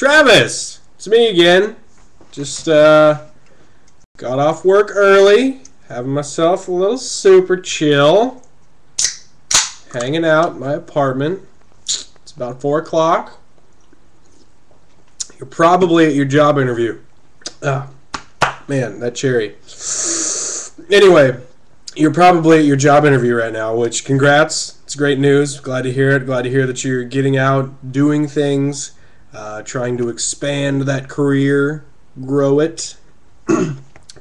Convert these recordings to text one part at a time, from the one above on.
Travis, it's me again. Just got off work early, having myself a little super chill, hanging out in my apartment. It's about 4 o'clock. You're probably at your job interview. Ah, man, that cherry. Anyway, you're probably at your job interview right now, which, congrats. It's great news. Glad to hear it. Glad to hear that you're getting out, doing things, trying to expand that career, grow it.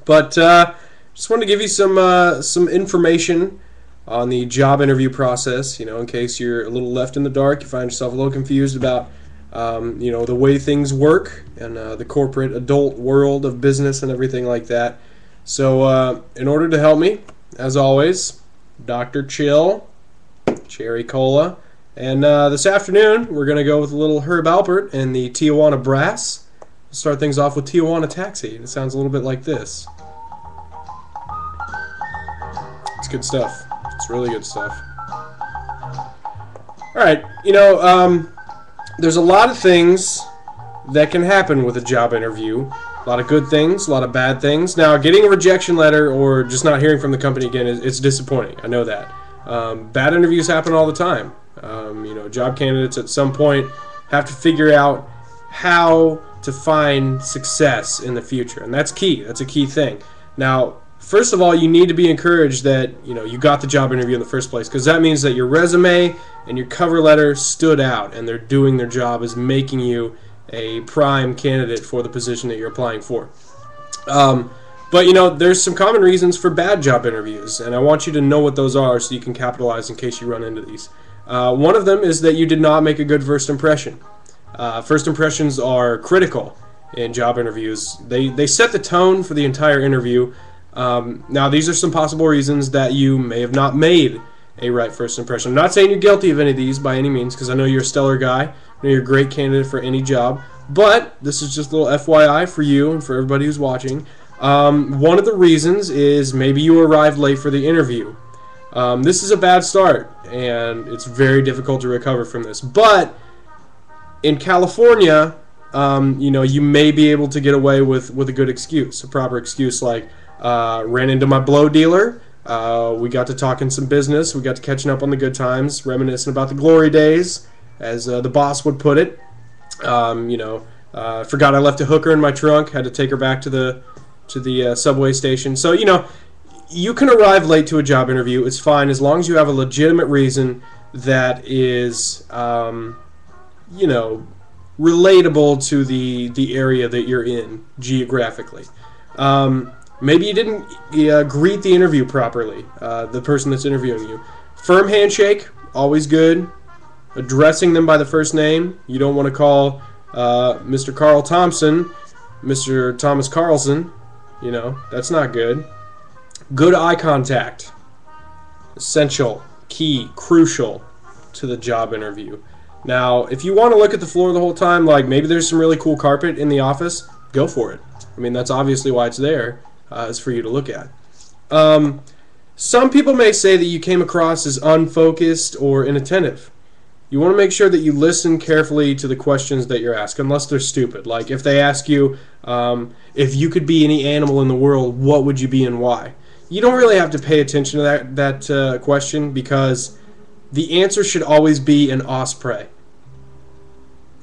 But just wanted to give you some information on the job interview process, in case you're a little left in the dark, you find yourself a little confused about the way things work and the corporate adult world of business and everything like that. So in order to help me, as always, Dr. Chill, Cherry Cola, and this afternoon we're going to go with a little Herb Alpert and the Tijuana Brass. We'll start things off with Tijuana Taxi. It sounds a little bit like this. It's good stuff. It's really good stuff. Alright, there's a lot of things that can happen with a job interview. A lot of good things, a lot of bad things. Now, getting a rejection letter or just not hearing from the company again, it's disappointing. I know that. Bad interviews happen all the time. Job candidates at some point have to figure out how to find success in the future, and that's key. That's a key thing. Now, first of all, you need to be encouraged that you got the job interview in the first place, because that means that your resume and your cover letter stood out, and they're doing their job as making you a prime candidate for the position that you're applying for. But there's some common reasons for bad job interviews, and I want you to know what those are so you can capitalize in case you run into these. One of them is that you did not make a good first impression. First impressions are critical in job interviews. They set the tone for the entire interview. Now, these are some possible reasons that you may have not made a right first impression. I'm not saying you're guilty of any of these by any means, because I know you're a stellar guy. I know you're a great candidate for any job. But this is just a little FYI for you and for everybody who's watching. One of the reasons is maybe you arrived late for the interview. This is a bad start, and it's very difficult to recover from this. But in California, you may be able to get away with a good excuse, a proper excuse like, ran into my blow dealer, we got to talking some business, we got to catching up on the good times, reminiscing about the glory days, as the boss would put it. Forgot I left a hooker in my trunk, had to take her back to the subway station. So, you can arrive late to a job interview. It's fine as long as you have a legitimate reason that is, relatable to the area that you're in geographically. Maybe you didn't greet the interview properly, the person that's interviewing you. Firm handshake, always good. Addressing them by the first name. You don't want to call Mr. Carl Thompson Mr. Thomas Carlson. That's not good. Good eye contact. Essential, key, crucial to the job interview. Now, if you want to look at the floor the whole time, like maybe there's some really cool carpet in the office, go for it. I mean, that's obviously why it's there, is for you to look at. Some people may say that you came across as unfocused or inattentive. You want to make sure that you listen carefully to the questions that you're asked, unless they're stupid. Like if they ask you, if you could be any animal in the world, what would you be and why? You don't really have to pay attention to that question, because the answer should always be an osprey.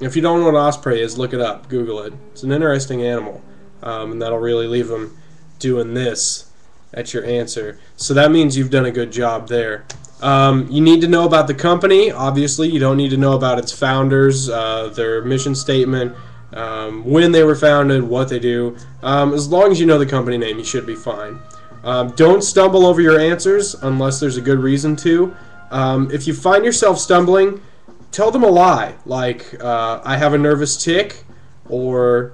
If you don't know what an osprey is, look it up. Google it. It's an interesting animal, and that'll really leave them doing this at your answer. So that means you've done a good job there. You need to know about the company. Obviously, you don't need to know about its founders, their mission statement, when they were founded, what they do. As long as you know the company name, you should be fine. Don't stumble over your answers unless there's a good reason to. If you find yourself stumbling, tell them a lie, like I have a nervous tick, or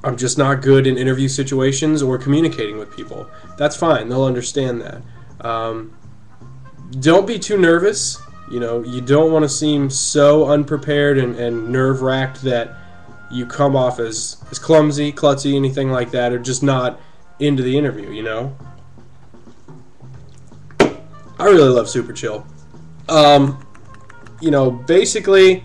I'm just not good in interview situations or communicating with people. That's fine. They'll understand that. Don't be too nervous. You don't want to seem so unprepared and nerve-wracked that you come off as clumsy, klutzy, anything like that, or just not into the interview, I really love Super Chill. Basically,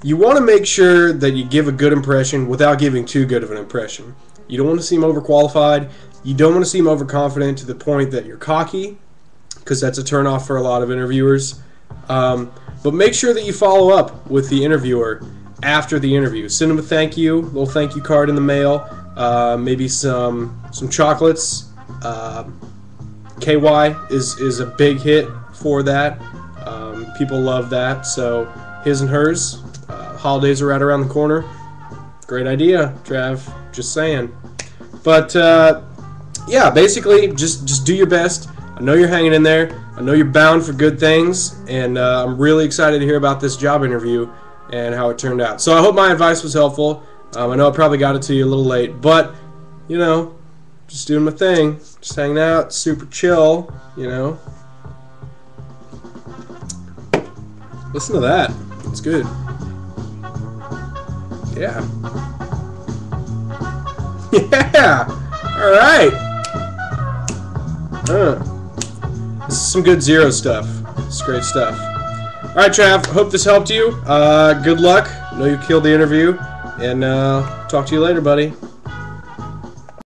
you want to make sure that you give a good impression without giving too good of an impression. You don't want to seem overqualified. You don't want to seem overconfident to the point that you're cocky, because that's a turnoff for a lot of interviewers. But make sure that you follow up with the interviewer after the interview. Send them a thank you, little thank you card in the mail, maybe some chocolates. KY is a big hit for that. People love that. So his and hers. Holidays are right around the corner. Great idea, Trav. Just saying. But yeah, basically, just do your best. I know you're hanging in there. I know you're bound for good things, and I'm really excited to hear about this job interview and how it turned out. So I hope my advice was helpful. I know I probably got it to you a little late, but you know, just doing my thing, just hanging out, super chill. You know, listen to that. It's good. Yeah. Yeah. All right. This is some good Zero stuff. It's great stuff. All right, Trav. Hope this helped you. Good luck. I know you killed the interview, and talk to you later, buddy.